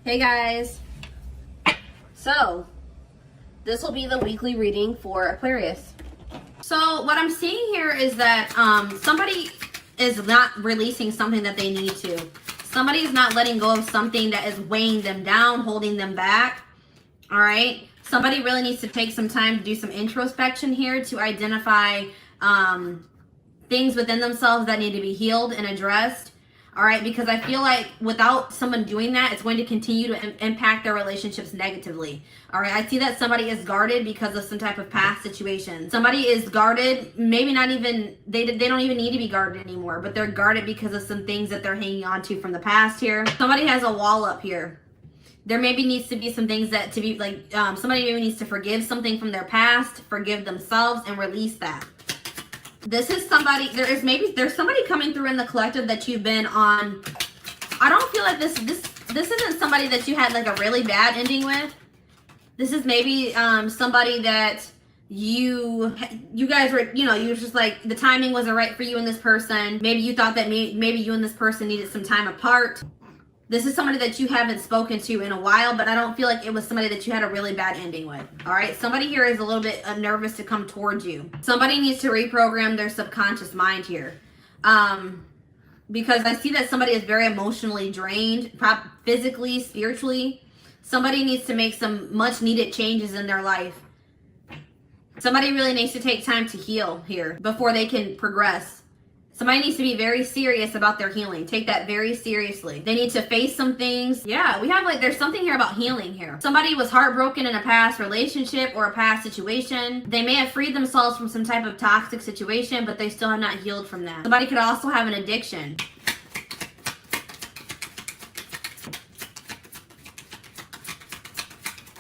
Hey guys, so this will be the weekly reading for Aquarius. So what I'm seeing here is that somebody is not releasing something that they need to. Somebody is not letting go of something that is weighing them down, holding them back. All right, somebody really needs to take some time to do some introspection here to identify things within themselves that need to be healed and addressed. All right, because I feel like without someone doing that, it's going to continue to impact their relationships negatively. All right, I see that somebody is guarded because of some type of past situation. Somebody is guarded, maybe not even, they don't even need to be guarded anymore, but they're guarded because of some things that they're hanging on to from the past here. Somebody has a wall up here. There maybe needs to be some things that to be like, somebody maybe needs to forgive something from their past, forgive themselves, and release that. This is somebody, there's somebody coming through in the collective that you've been on. I don't feel like this isn't somebody that you had like a really bad ending with. This is maybe somebody that you guys were, you were just like, the timing wasn't right for you and this person. Maybe you thought that maybe you and this person needed some time apart. This is somebody that you haven't spoken to in a while, but I don't feel like it was somebody that you had a really bad ending with. All right, somebody here is a little bit nervous to come towards you. Somebody needs to reprogram their subconscious mind here. Because I see that somebody is very emotionally drained, physically, spiritually. Somebody needs to make some much needed changes in their life. Somebody really needs to take time to heal here before they can progress. Somebody needs to be very serious about their healing. Take that very seriously. They need to face some things. Yeah, we have there's something here about healing here. Somebody was heartbroken in a past relationship or a past situation. They may have freed themselves from some type of toxic situation, but they still have not healed from that. Somebody could also have an addiction.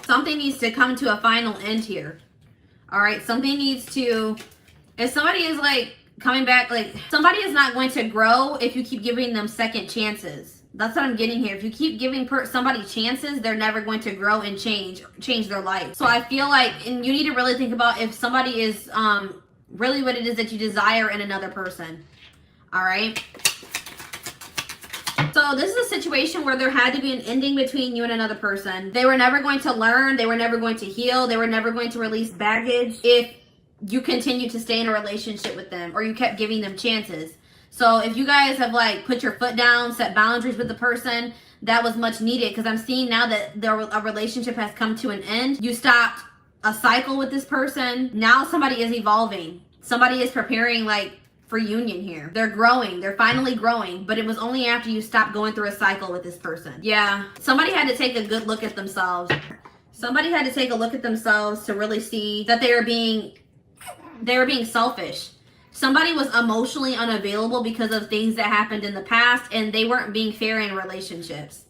Something needs to come to a final end here. All right, something needs to, if somebody is coming back, somebody is not going to grow if you keep giving them second chances. That's what I'm getting here. If you keep giving somebody chances, they're never going to grow and change their life. So I feel like, and you need to really think about if somebody is really what it is that you desire in another person. All right. So this is a situation where there had to be an ending between you and another person. They were never going to learn. They were never going to heal. They were never going to release baggage if you continue to stay in a relationship with them or you kept giving them chances. So if you guys have put your foot down, set boundaries with the person, that was much needed, because I'm seeing now that a relationship has come to an end. You stopped a cycle with this person. Now somebody is evolving. Somebody is preparing for union here. They're growing. They're finally growing, but it was only after you stopped going through a cycle with this person. Yeah, somebody had to take a good look at themselves. Somebody had to take a look at themselves to really see that they were being selfish. Somebody was emotionally unavailable because of things that happened in the past, and they weren't being fair in relationships.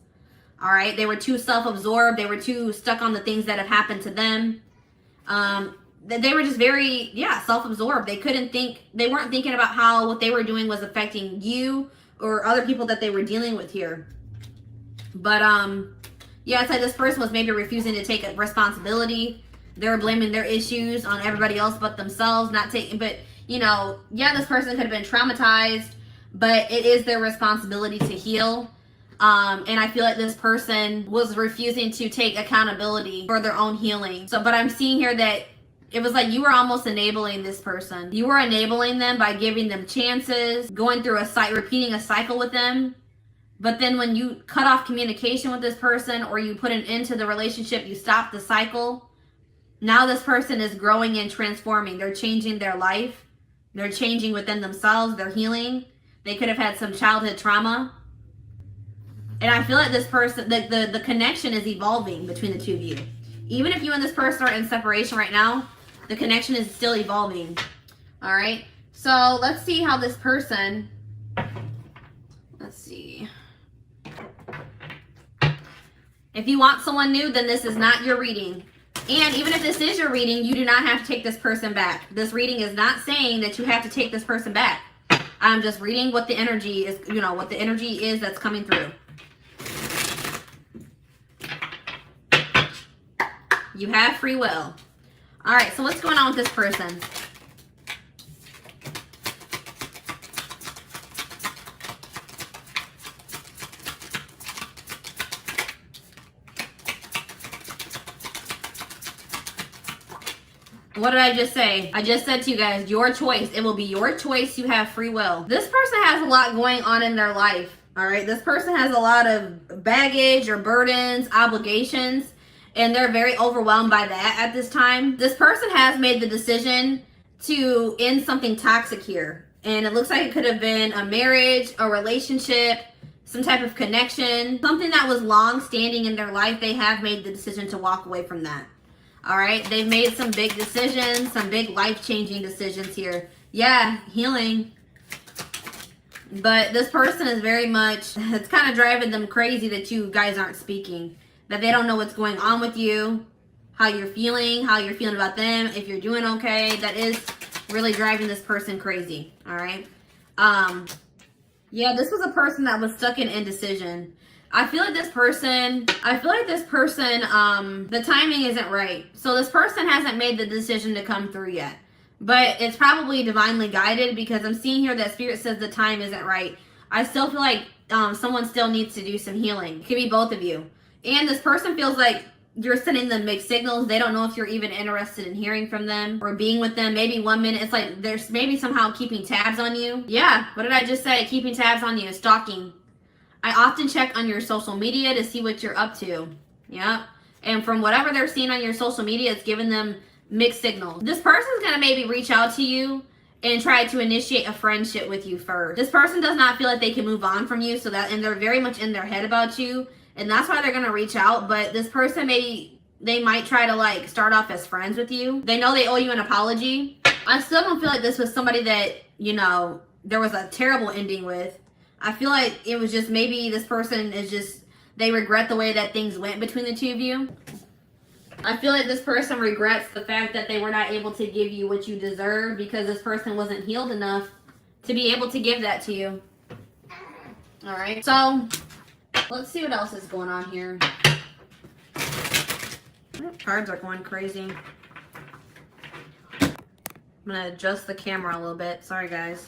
All right, they were too self-absorbed. They were too stuck on the things that have happened to them. They were just very, self-absorbed. They weren't thinking about how what they were doing was affecting you or other people that they were dealing with here. But it's like this person was maybe refusing to take responsibility. They're blaming their issues on everybody else but themselves, this person could have been traumatized, but it is their responsibility to heal. And I feel like this person was refusing to take accountability for their own healing. But I'm seeing here that it was like you were almost enabling this person. You were enabling them by giving them chances, going through repeating a cycle with them. But then when you cut off communication with this person or you put an end to the relationship, you stop the cycle. Now this person is growing and transforming. They're changing their life. They're changing within themselves. They're healing. They could have had some childhood trauma. And I feel like this person, the connection is evolving between the two of you. Even if you and this person are in separation right now, the connection is still evolving. All right. So let's see how this person, let's see. If you want someone new, then this is not your reading. And even if this is your reading, you do not have to take this person back. This reading is not saying that you have to take this person back. I'm just reading what the energy is, what the energy is that's coming through. You have free will. All right, so what's going on with this person? What did I just say? I just said to you guys, your choice. It will be your choice. You have free will. This person has a lot going on in their life. All right. This person has a lot of baggage or burdens, obligations, and they're very overwhelmed by that at this time. This person has made the decision to end something toxic here. And it looks like it could have been a marriage, a relationship, some type of connection, something that was long standing in their life. They have made the decision to walk away from that. All right, they've made some big decisions, some big life-changing decisions here. Yeah, healing. But this person is very much, it's kind of driving them crazy that you guys aren't speaking, that they don't know what's going on with you, how you're feeling about them, if you're doing okay. That is really driving this person crazy. All right. Yeah, this was a person that was stuck in indecision. I feel like this person, the timing isn't right. So this person hasn't made the decision to come through yet. But it's probably divinely guided, because I'm seeing here that Spirit says the time isn't right. I still feel like someone still needs to do some healing. It could be both of you. And this person feels like you're sending them mixed signals. They don't know if you're even interested in hearing from them or being with them. Maybe 1 minute, it's like there's maybe somehow keeping tabs on you. Yeah, what did I just say? Keeping tabs on you, stalking. I often check on your social media to see what you're up to. Yeah. And from whatever they're seeing on your social media, it's giving them mixed signals. This person's going to maybe reach out to you and try to initiate a friendship with you first. This person does not feel like they can move on from you, and they're very much in their head about you, and that's why they're going to reach out. But this person they might try to like start off as friends with you. They know they owe you an apology. I still don't feel like this was somebody that, you know, there was a terrible ending with. I feel like it was just maybe this person is just, they regret the way that things went between the two of you. I feel like this person regrets the fact that they were not able to give you what you deserve, because this person wasn't healed enough to be able to give that to you. All right. So let's see what else is going on here. Cards are going crazy. I'm going to adjust the camera a little bit. Sorry, guys.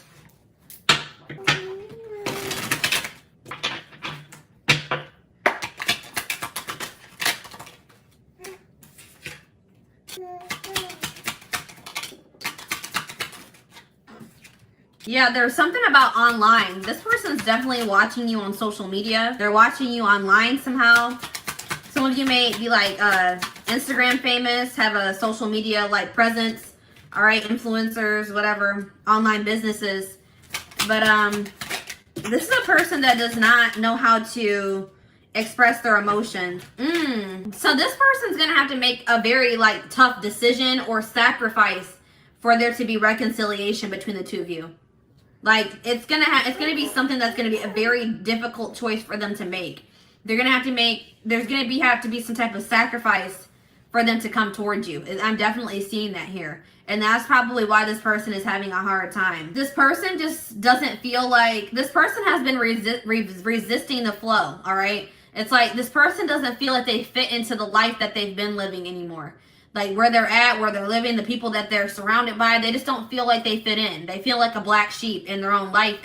Yeah, there's something about online. This person's definitely watching you on social media. They're watching you online somehow. Some of you may be like Instagram famous, have a social media like presence. All right, influencers, whatever, online businesses. But this is a person that does not know how to express their emotions. So this person's gonna have to make a very like tough decision or sacrifice for there to be reconciliation between the two of you. Like it's gonna be something that's gonna be a very difficult choice for them to make. They're gonna have to make, there's gonna have to be some type of sacrifice for them to come towards you. I'm definitely seeing that here. And that's probably why this person is having a hard time. This person just doesn't feel like, this person has been resisting the flow, all right? It's like this person doesn't feel like they fit into the life that they've been living anymore. Like where they're at, where they're living, the people that they're surrounded by, they just don't feel like they fit in. They feel like a black sheep in their own life.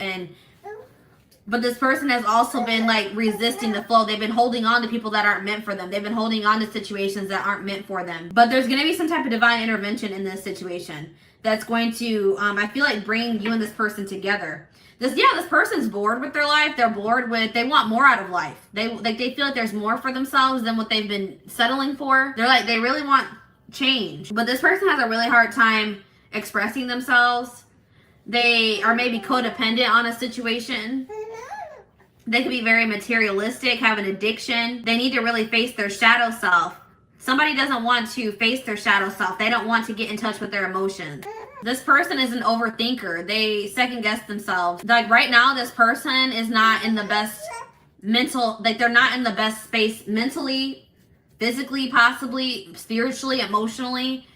But this person has also been like resisting the flow. They've been holding on to people that aren't meant for them. They've been holding on to situations that aren't meant for them. But there's going to be some type of divine intervention in this situation that's going to, I feel like, bring you and this person together. This person's bored with their life. They're bored with, they want more out of life. They feel like there's more for themselves than what they've been settling for. They're like, they really want change. But this person has a really hard time expressing themselves. They are maybe codependent on a situation. They could be very materialistic, have an addiction. They need to really face their shadow self. Somebody doesn't want to face their shadow self. They don't want to get in touch with their emotions. This person is an overthinker. They second guess themselves. Like right now, this person is not in the best mental, like they're not in the best space mentally, physically, possibly, spiritually, emotionally.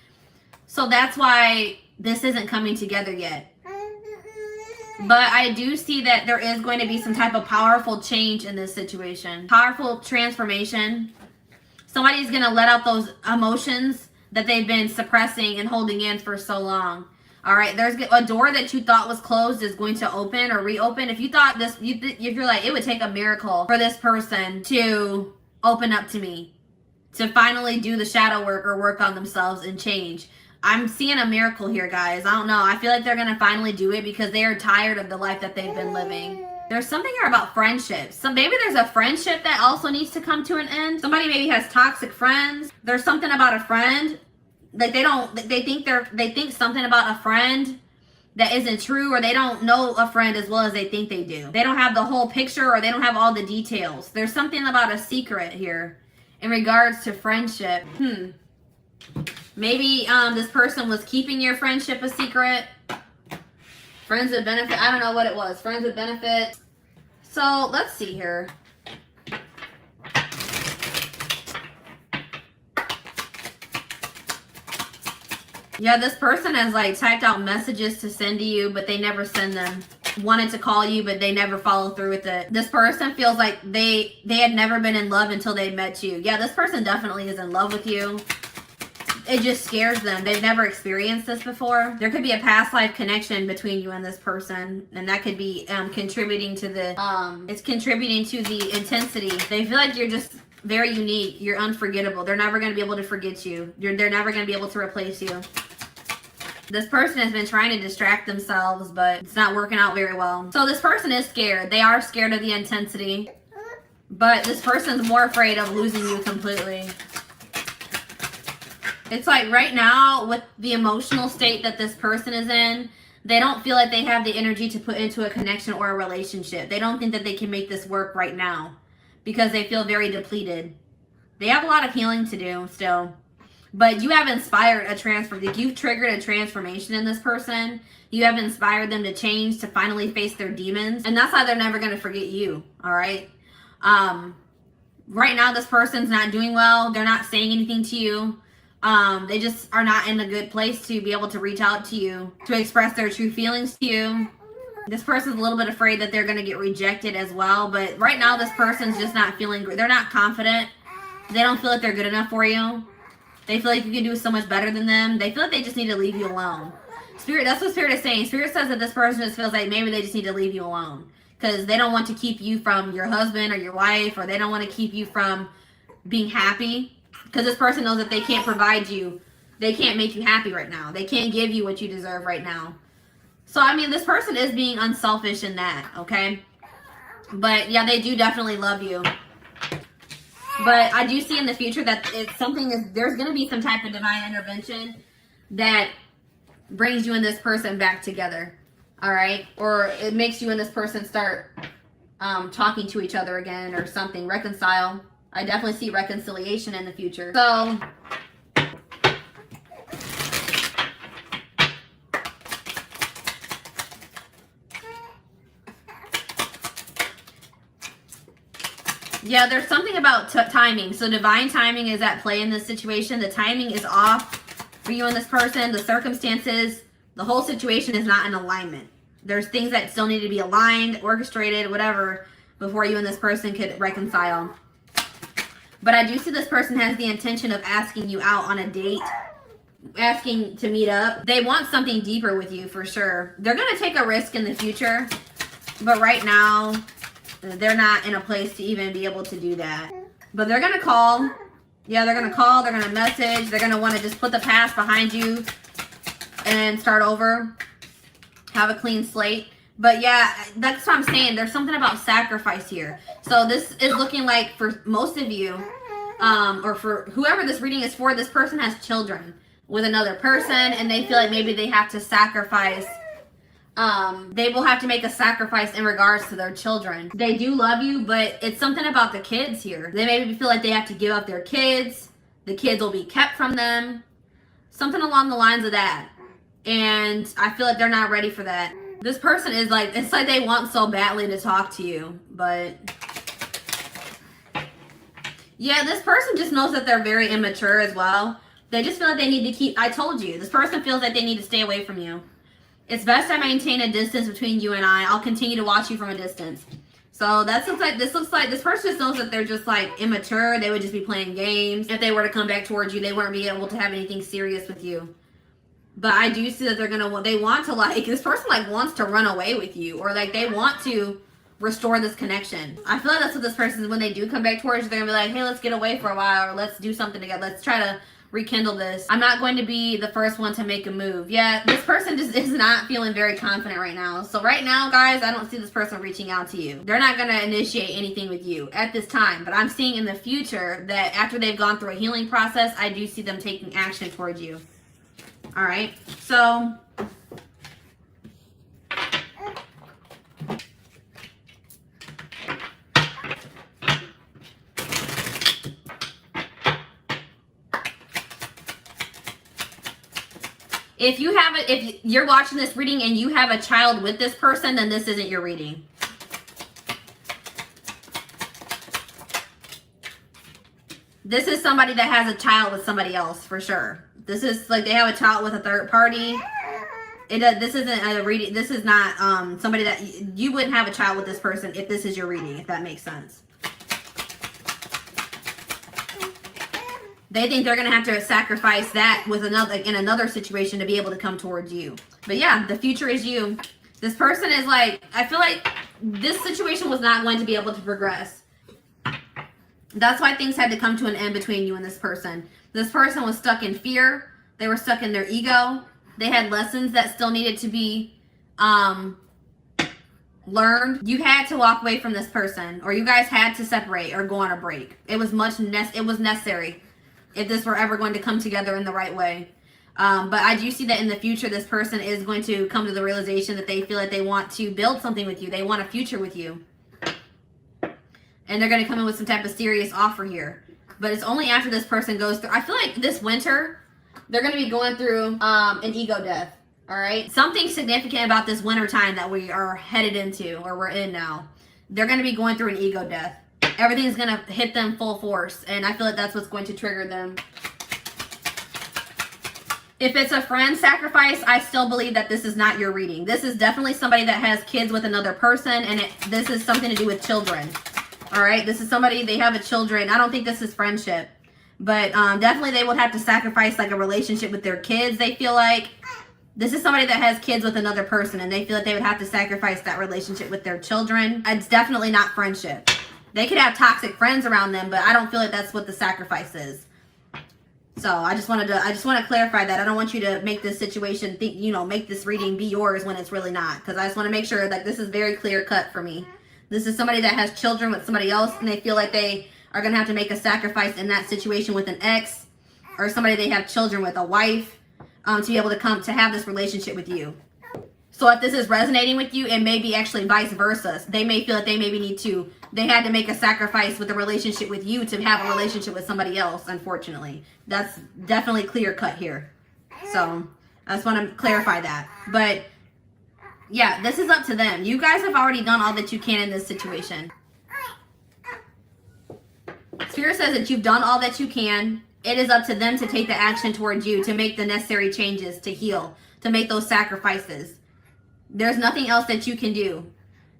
So that's why this isn't coming together yet. But I do see that there is going to be some type of powerful change in this situation. Powerful transformation. Somebody's going to let out those emotions that they've been suppressing and holding in for so long. All right, there's a door that you thought was closed is going to open or reopen. If you thought this, if you're like, it would take a miracle for this person to open up to me, to finally do the shadow work or work on themselves and change. I'm seeing a miracle here, guys. I don't know. I feel like they're going to finally do it because they are tired of the life that they've been living. There's something here about friendships. So maybe there's a friendship that also needs to come to an end. Somebody maybe has toxic friends. There's something about a friend. Like they think something about a friend that isn't true, or they don't know a friend as well as they think they do. They don't have the whole picture, or they don't have all the details. There's something about a secret here in regards to friendship. Maybe this person was keeping your friendship a secret. Friends with benefit. I don't know what it was. Friends with benefit. So let's see here. Yeah, this person has like typed out messages to send to you, but they never send them. Wanted to call you, but they never follow through with it. This person feels like they had never been in love until they met you. Yeah, this person definitely is in love with you. It just scares them. They've never experienced this before. There could be a past life connection between you and this person, and that could be contributing to the intensity. They feel like you're just very unique. You're unforgettable. They're never going to be able to forget you. They're never going to be able to replace you. This person has been trying to distract themselves, but it's not working out very well. So this person is scared. They are scared of the intensity, but this person's more afraid of losing you completely. It's like right now, with the emotional state that this person is in, they don't feel like they have the energy to put into a connection or a relationship. They don't think that they can make this work right now because they feel very depleted. They have a lot of healing to do still. But you have inspired a transfer. You've triggered a transformation in this person. You have inspired them to change, to finally face their demons. And that's why they're never going to forget you, all right? Right now, this person's not doing well. They're not saying anything to you. They just are not in a good place to be able to reach out to you, to express their true feelings to you. This person's a little bit afraid that they're going to get rejected as well. But right now, this person's just not feeling great. They're not confident. They don't feel like they're good enough for you. They feel like you can do so much better than them. They feel like they just need to leave you alone. Spirit, that's what Spirit is saying. Spirit says that this person just feels like maybe they just need to leave you alone because they don't want to keep you from your husband or your wife, or they don't want to keep you from being happy. Because this person knows that they can't provide you. They can't make you happy right now. They can't give you what you deserve right now. So, I mean, this person is being unselfish in that, okay? But, yeah, they do definitely love you. But I do see in the future that there's going to be some type of divine intervention that brings you and this person back together, all right? Or it makes you and this person start talking to each other again or something, reconcile. I definitely see reconciliation in the future. So, yeah, there's something about timing. So divine timing is at play in this situation. The timing is off for you and this person. The circumstances, the whole situation is not in alignment. There's things that still need to be aligned, orchestrated, whatever, before you and this person could reconcile. But I do see this person has the intention of asking you out on a date, asking to meet up. They want something deeper with you for sure. They're going to take a risk in the future, but right now, they're not in a place to even be able to do that. But they're going to call. Yeah, they're going to call. They're going to message. They're going to want to just put the past behind you and start over. Have a clean slate. But yeah, that's what I'm saying. There's something about sacrifice here. So this is looking like for most of you, or for whoever this reading is for, this person has children with another person, and they feel like maybe they have to sacrifice. They will have to make a sacrifice in regards to their children. They do love you, but it's something about the kids here. They maybe feel like they have to give up their kids. The kids will be kept from them. Something along the lines of that. And I feel like they're not ready for that. This person is like, it's like they want so badly to talk to you, but yeah, this person just knows that they're very immature as well. They just feel like they need to keep, I told you, this person feels like they need to stay away from you. It's best I maintain a distance between you and I. I'll continue to watch you from a distance. So this looks like this person just knows that they're just like immature. They would just be playing games. If they were to come back towards you, they wouldn't be able to have anything serious with you. But I do see that they want to like, this person like wants to run away with you, or like they want to restore this connection. I feel like that's what this person is. When they do come back towards you, they're gonna be like, hey, let's get away for a while, or let's do something together. Let's try to rekindle this. I'm not going to be the first one to make a move. Yeah, this person just is not feeling very confident right now. So right now, guys, I don't see this person reaching out to you. They're not going to initiate anything with you at this time. But I'm seeing in the future that after they've gone through a healing process, I do see them taking action towards you. All right. So if you're watching this reading and you have a child with this person, then this isn't your reading. This is somebody that has a child with somebody else for sure. This is like they have a child with a third party. This isn't a reading. This is not somebody that you wouldn't have a child with this person if this is your reading, if that makes sense. They think they're going to have to sacrifice that with in another situation to be able to come towards you. But yeah, the future is you. This person is like, I feel like this situation was not going to be able to progress. That's why things had to come to an end between you and this person. This person was stuck in fear. They were stuck in their ego. They had lessons that still needed to be learned. You had to walk away from this person, or you guys had to separate or go on a break. It was necessary if this were ever going to come together in the right way. But I do see that in the future, this person is going to come to the realization that they feel like they want to build something with you. They want a future with you. And they're going to come in with some type of serious offer here. But it's only after this person goes through. I feel like this winter, they're going to be going through an ego death. All right? Something significant about this winter time that we are headed into, or we're in now. They're going to be going through an ego death. Everything's going to hit them full force. And I feel like that's what's going to trigger them. If it's a friend sacrifice, I still believe that this is not your reading. This is definitely somebody that has kids with another person. And this is something to do with children. All right? This is somebody, they have a children. I don't think this is friendship. But definitely they would have to sacrifice like a relationship with their kids, they feel like. This is somebody that has kids with another person. And they feel like they would have to sacrifice that relationship with their children. It's definitely not friendship. They could have toxic friends around them, but I don't feel like that's what the sacrifice is. So I just want to clarify that. I don't want you to make this situation make this reading be yours when it's really not. Because I just want to make sure that this is very clear cut for me. This is somebody that has children with somebody else, and they feel like they are going to have to make a sacrifice in that situation with an ex, or somebody they have children with, a wife, to be able to come to have this relationship with you. So if this is resonating with you, it may be actually vice versa. They may feel like they had to make a sacrifice with a relationship with you to have a relationship with somebody else, unfortunately. That's definitely clear cut here. So I just want to clarify that. But yeah, this is up to them. You guys have already done all that you can in this situation. Spirit says that you've done all that you can. It is up to them to take the action towards you, to make the necessary changes, to heal, to make those sacrifices. There's nothing else that you can do.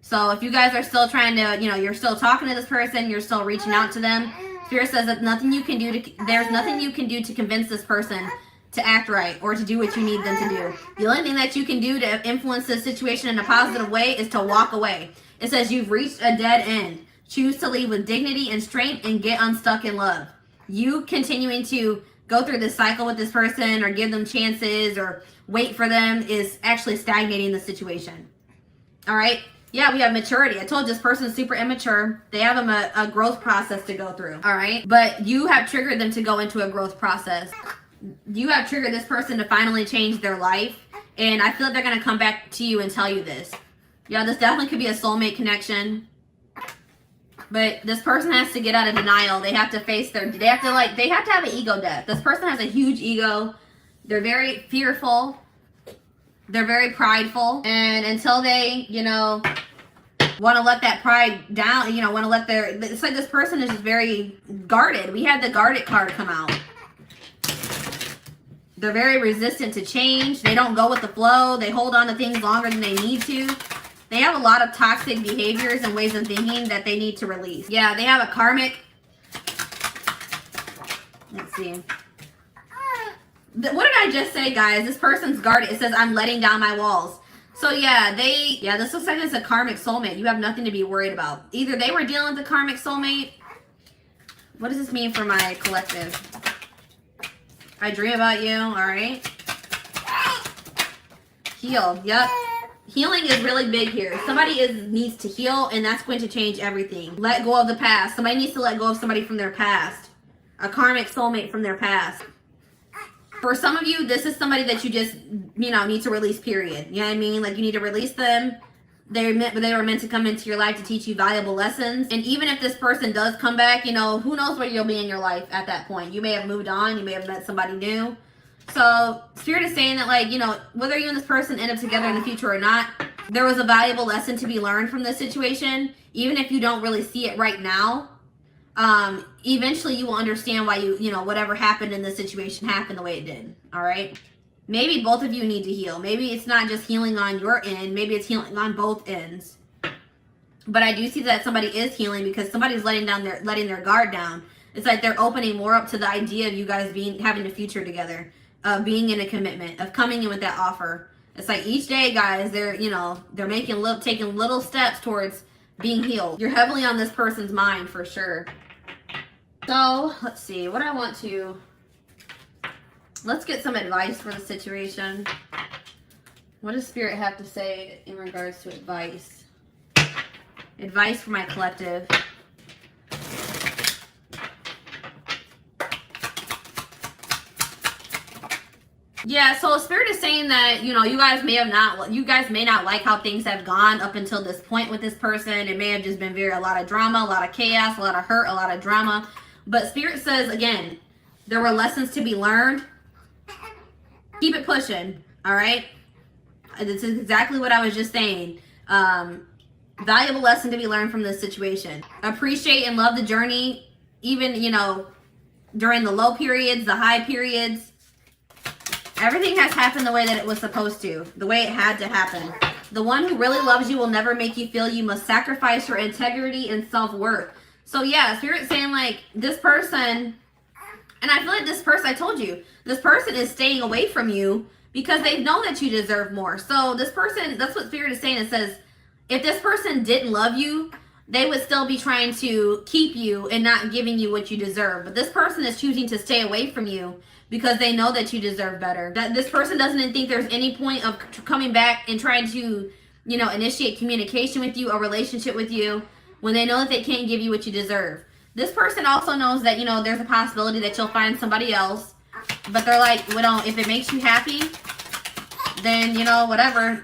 So if you guys are still trying to, you're still talking to this person, you're still reaching out to them, Spirit says that there's nothing you can do to convince this person to act right or to do what you need them to do. The only thing that you can do to influence this situation in a positive way is to walk away. It says you've reached a dead end. Choose to leave with dignity and strength and get unstuck in love. You continuing to go through this cycle with this person or give them chances or wait for them is actually stagnating the situation. All right? Yeah, we have maturity. I told you this person is super immature. They have a growth process to go through. All right? But you have triggered them to go into a growth process. You have triggered this person to finally change their life. And I feel like they're going to come back to you and tell you this. Yeah, this definitely could be a soulmate connection. But this person has to get out of denial. They have to face they have to have an ego death. This person has a huge ego. They're very fearful. They're very prideful. And until they, want to let that pride down, it's like this person is just very guarded. We had the guarded card come out. They're very resistant to change. They don't go with the flow. They hold on to things longer than they need to. They have a lot of toxic behaviors and ways of thinking that they need to release. Yeah, they have a karmic. Let's see. What did I just say, guys? This person's guarded. It says, I'm letting down my walls. So yeah, this looks like it's a karmic soulmate. You have nothing to be worried about. Either they were dealing with a karmic soulmate. What does this mean for my collective? I dream about you. All right. Heal. Yep. Healing is really big here. Somebody needs to heal, and that's going to change everything. Let go of the past. Somebody needs to let go of somebody from their past. A karmic soulmate from their past. For some of you, this is somebody that you just, need to release, period. You know what I mean? Like, you need to release them. They were meant to come into your life to teach you valuable lessons. And even if this person does come back, who knows where you'll be in your life at that point. You may have moved on. You may have met somebody new. So, Spirit is saying that, like, whether you and this person end up together in the future or not, there was a valuable lesson to be learned from this situation. Even if you don't really see it right now, eventually you will understand why whatever happened in this situation happened the way it did. All right? Maybe both of you need to heal. Maybe it's not just healing on your end. Maybe it's healing on both ends. But I do see that somebody is healing because somebody's letting their guard down. It's like they're opening more up to the idea of you guys having a future together, of being in a commitment, of coming in with that offer. It's like each day, guys, they're taking little steps towards being healed. You're heavily on this person's mind for sure. So let's see what I want to. Let's get some advice for the situation. What does Spirit have to say in regards to advice? Advice for my collective. Yeah, so Spirit is saying that, you guys may not like how things have gone up until this point with this person. It may have just been a lot of drama, a lot of chaos, a lot of hurt, a lot of drama. But Spirit says, again, there were lessons to be learned. Keep it pushing, all right? This is exactly what I was just saying. Valuable lesson to be learned from this situation. Appreciate and love the journey, even, during the low periods, the high periods. Everything has happened the way that it was supposed to, the way it had to happen. The one who really loves you will never make you feel you must sacrifice your integrity and self-worth. So yeah, Spirit's saying like this person, and I feel like this person, I told you, this person is staying away from you because they know that you deserve more. So this person, that's what Spirit is saying. It says, if this person didn't love you, they would still be trying to keep you and not giving you what you deserve. But this person is choosing to stay away from you because they know that you deserve better. That this person doesn't think there's any point of coming back and trying to, initiate communication with you, a relationship with you, when they know that they can't give you what you deserve. This person also knows that, there's a possibility that you'll find somebody else. But they're like, well, if it makes you happy, then, whatever.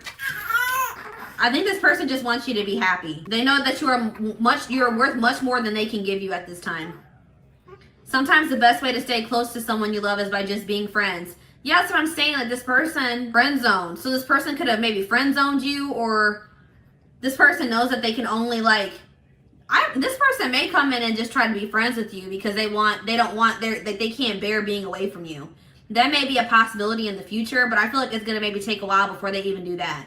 I think this person just wants you to be happy. They know that you're worth much more than they can give you at this time. Sometimes the best way to stay close to someone you love is by just being friends. Yeah, that's what I'm saying. Like this person friend zoned. So this person could have maybe friend zoned you, or this person knows that they can only this person may come in and just try to be friends with you because they can't bear being away from you. That may be a possibility in the future, but I feel like it's going to maybe take a while before they even do that.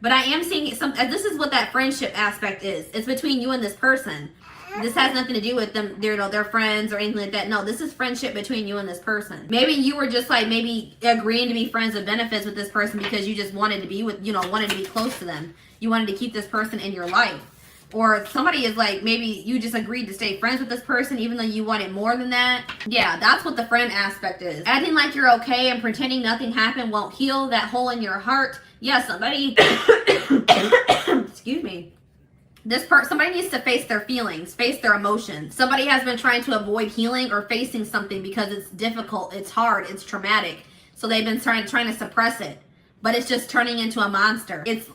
But I am seeing this is what that friendship aspect is. It's between you and this person. This has nothing to do with them, their friends or anything like that. No, this is friendship between you and this person. Maybe you were just maybe agreeing to be friends with benefits with this person because you just wanted to be wanted to be close to them. You wanted to keep this person in your life. Or somebody is maybe you just agreed to stay friends with this person even though you wanted more than that. Yeah, that's what the friend aspect is. Acting like you're okay and pretending nothing happened won't heal that hole in your heart. Yeah, somebody, excuse me. Somebody needs to face their feelings, face their emotions. Somebody has been trying to avoid healing or facing something because it's difficult, it's hard, it's traumatic. So they've been trying to suppress it, but it's just turning into a monster. It's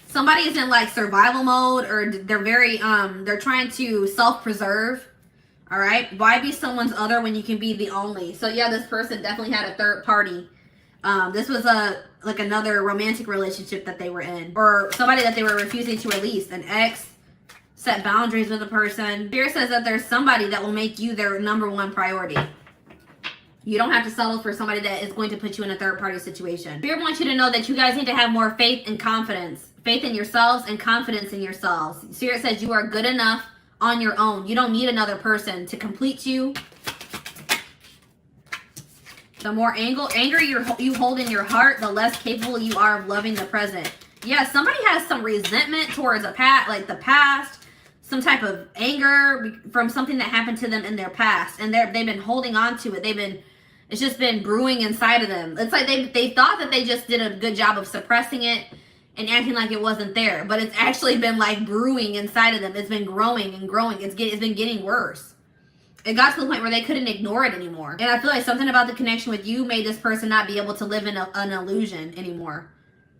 somebody is in survival mode, or they're trying to self-preserve. All right, why be someone's other when you can be the only? So yeah, this person definitely had a third party. This was another romantic relationship that they were in, or somebody that they were refusing to release. An ex, set boundaries with a person. Spirit says that there's somebody that will make you their number one priority. You don't have to settle for somebody that is going to put you in a third party situation. Spirit wants you to know that you guys need to have more faith and confidence. Faith in yourselves and confidence in yourselves. Spirit says you are good enough on your own. You don't need another person to complete you. The more anger you hold in your heart, the less capable you are of loving the present. Yeah, somebody has some resentment towards the past. some type of anger from something that happened to them in their past, and they've been holding on to it. It's just been brewing inside of them. It's like they thought that they just did a good job of suppressing it and acting like it wasn't there, but it's actually been like brewing inside of them. It's been growing and growing. It's been getting worse. It got to the point where they couldn't ignore it anymore. And I feel like something about the connection with you made this person not be able to live in an illusion anymore.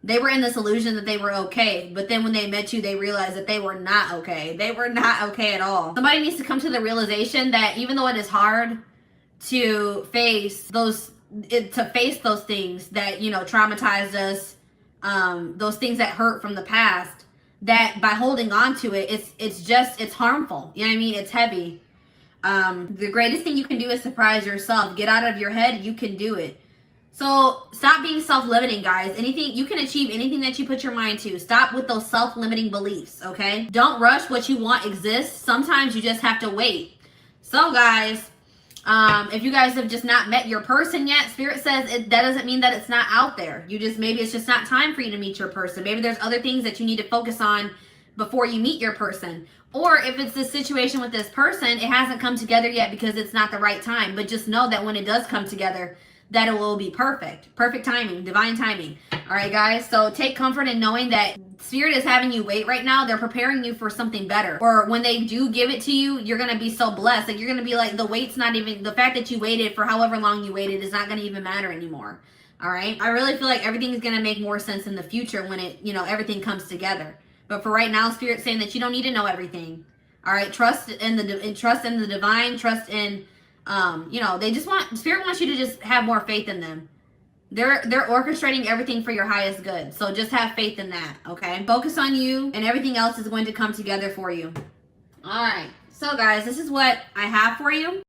They were in this illusion that they were okay, but then when they met you, they realized that they were not okay. They were not okay at all. Somebody needs to come to the realization that even though it is hard to face those things that, you know, traumatized us, those things that hurt from the past, that by holding on to it, it's harmful. You know what I mean? It's heavy. The greatest thing you can do is surprise yourself. Get out of your head. You can do it. So stop being self-limiting, guys. Anything you can achieve, anything that you put your mind to. Stop with those self-limiting beliefs, okay? Don't rush. What you want exists. Sometimes you just have to wait. So guys, if you guys have just not met your person yet, Spirit says that doesn't mean that it's not out there. Maybe it's just not time for you to meet your person. Maybe there's other things that you need to focus on before you meet your person. Or if it's this situation with this person, it hasn't come together yet because it's not the right time. But just know that when it does come together, that it will be perfect. Perfect timing, divine timing. All right, guys. So take comfort in knowing that Spirit is having you wait right now. They're preparing you for something better. Or when they do give it to you, you're going to be so blessed. Like, you're going to be like, the wait's not even, the fact that you waited for however long you waited is not going to even matter anymore. All right. I really feel like everything is going to make more sense in the future when it, you know, everything comes together. But for right now, Spirit's saying that you don't need to know everything. All right. Trust in the divine, trust in, you know, Spirit wants you to just have more faith in them. They're orchestrating everything for your highest good. So just have faith in that, okay? Focus on you, and everything else is going to come together for you. All right. So, guys, this is what I have for you.